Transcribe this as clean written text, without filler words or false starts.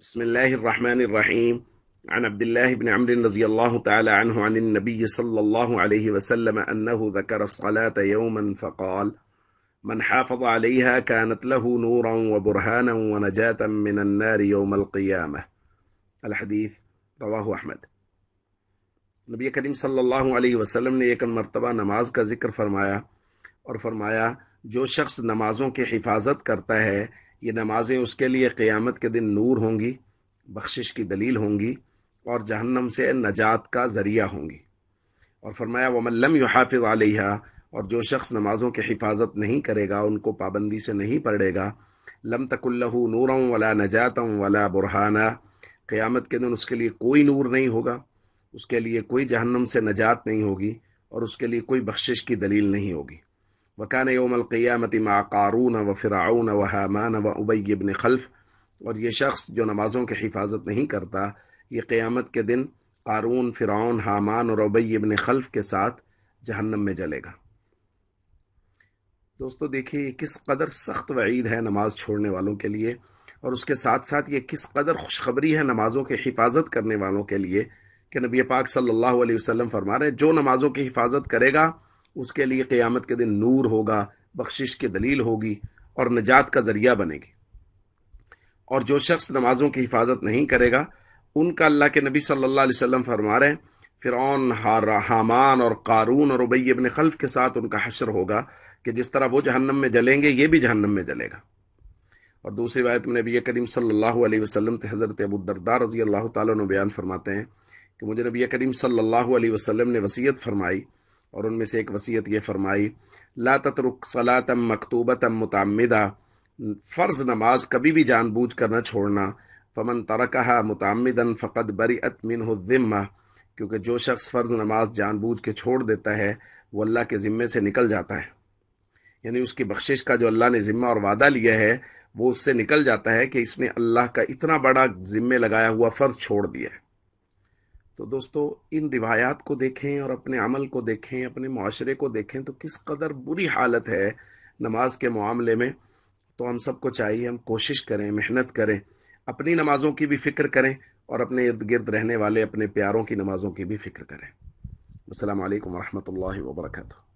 بسم الله الرحمن الرحيم. عن عبد الله بن عمرو رضي الله تعالى عنه عن النبي صلى الله عليه وسلم أنه ذكر الصلاة يوما فقال: من حافظ عليها كانت له نورا وبرهانا ونجاة من النار يوم القيامة. الحديث رواه أحمد۔ نبی کریم صلی اللہ علیہ وسلم نے ایک مرتبہ نماز کا ذکر فرمایا اور فرمایا جو شخص نمازوں کی حفاظت کرتا ہے یہ نمازیں اس کے لیے قیامت کے دن نور ہوں گی، بخشش کی دلیل ہوں گی اور جہنم سے نجات کا ذریعہ ہوں گی۔ اور فرمایا ومن لم يحافظ علیہا، اور جو شخص نمازوں کی حفاظت نہیں کرے گا، ان کو پابندی سے نہیں پڑھے گا، لم تکن لہ نورا ولا نجاتا ولا برہانا، قیامت کے دن اس کے لیے کوئی نور نہیں ہوگا، اس کے لیے کوئی جہنم سے نجات نہیں ہوگی اور اس کے لیے کوئی بخشش کی دلیل نہیں ہوگی۔ وکان یوم القیامت مع قارون وفرعون وہامان وابی بن خلف، اور یہ شخص جو نمازوں کی حفاظت نہیں کرتا یہ قیامت کے دن قارون، فرعون، حامان اور ابی بن خلف کے ساتھ جہنم میں جلے گا۔ دوستو دیکھیے کس قدر سخت وعید ہے نماز چھوڑنے والوں کے لیے، اور اس کے ساتھ ساتھ یہ کس قدر خوشخبری ہے نمازوں کی حفاظت کرنے والوں کے لیے کہ نبی پاک صلی اللہ علیہ وسلم فرما رہے ہیں جو نمازوں کی حفاظت کرے گا اس کے لیے قیامت کے دن نور ہوگا، بخشش کی دلیل ہوگی اور نجات کا ذریعہ بنے گی، اور جو شخص نمازوں کی حفاظت نہیں کرے گا ان کا اللہ کے نبی صلی اللہ علیہ وسلم فرما رہے ہیں فرعون، حامان اور قارون اور ابی ابن خلف کے ساتھ ان کا حشر ہوگا کہ جس طرح وہ جہنم میں جلیں گے یہ بھی جہنم میں جلے گا۔ اور دوسری روایت میں نبی کریم صلی اللہ علیہ وسلم حضرت ابو الدرداء رضی اللہ تعالیٰ عنہ بیان فرماتے ہیں کہ مجھے نبی کریم صلی اللہ علیہ وسلم نے وصیت فرمائی، اور ان میں سے ایک وصیت یہ فرمائی: لا تترک صلاۃ مکتوبۃ متعمدہ، فرض نماز کبھی بھی جان بوجھ کر نہ چھوڑنا، فمن ترکہا متعمدا فقد برئت منہ الذمہ، کیونکہ جو شخص فرض نماز جان بوجھ کے چھوڑ دیتا ہے وہ اللہ کے ذمے سے نکل جاتا ہے، یعنی اس کی بخشش کا جو اللہ نے ذمہ اور وعدہ لیا ہے وہ اس سے نکل جاتا ہے کہ اس نے اللہ کا اتنا بڑا ذمے لگایا ہوا فرض چھوڑ دیا ہے۔ تو دوستو ان روایات کو دیکھیں اور اپنے عمل کو دیکھیں، اپنے معاشرے کو دیکھیں تو کس قدر بری حالت ہے نماز کے معاملے میں۔ تو ہم سب کو چاہیے ہم کوشش کریں، محنت کریں، اپنی نمازوں کی بھی فکر کریں اور اپنے ارد گرد رہنے والے اپنے پیاروں کی نمازوں کی بھی فکر کریں۔ السلام علیکم ورحمۃ اللہ وبرکاتہ۔